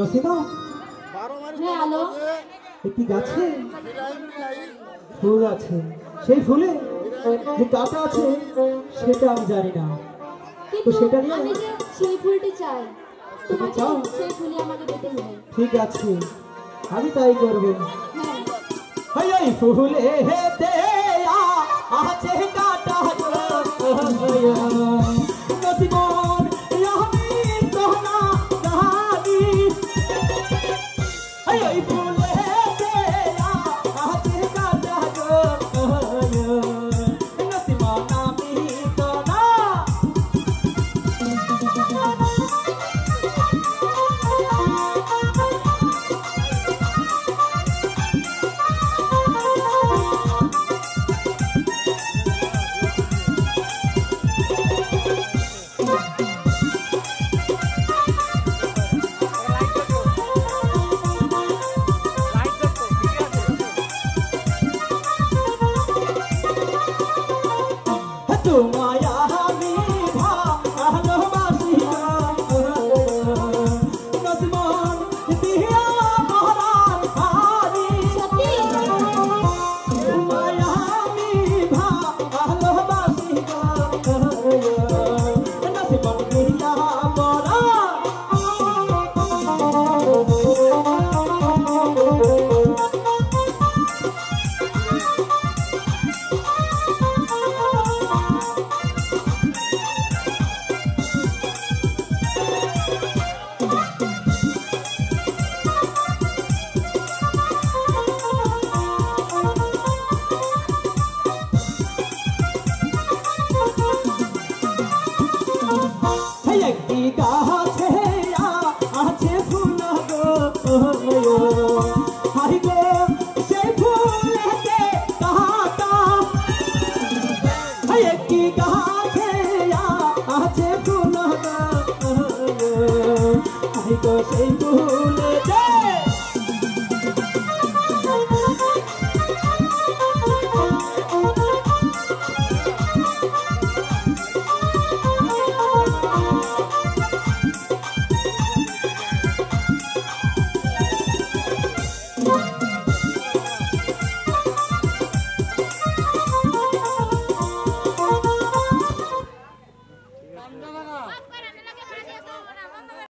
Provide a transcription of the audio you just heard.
নসিমা, হ্যাঁ আলো, একটি গাছে ফুল আছে, সেই ফুলে যে কাঁটা আছে সেটা আমি জানি না, তো কিন্তু সেটা নিয়ে আমি যে সেই ফুলটি চাই, তুমি তোমাকে চাও? সেই ফুলই আমাকে দিতে হবে। ঠিক আছে, আমি তাই করব। হ্যাঁ হাই হাই ফুলে হেতে আছে কাঁটা নসিমন আমি তো না জানি। হাই হাই ফুলে হেতে আছে কাঁটা নসিমন আমি তো না। তোমায় আমি ভালোবাসি নসিমন দিয়া মহারান হারি। তোমায় আমি ভালোবাসি নসিমন দিয়া একটি গাছে আছে ফুল গো, হাই গো সেই ফুলেতে কাঁটা। একটি গাছে আছে ফুল গো, হাই গো সেই ফুলেতে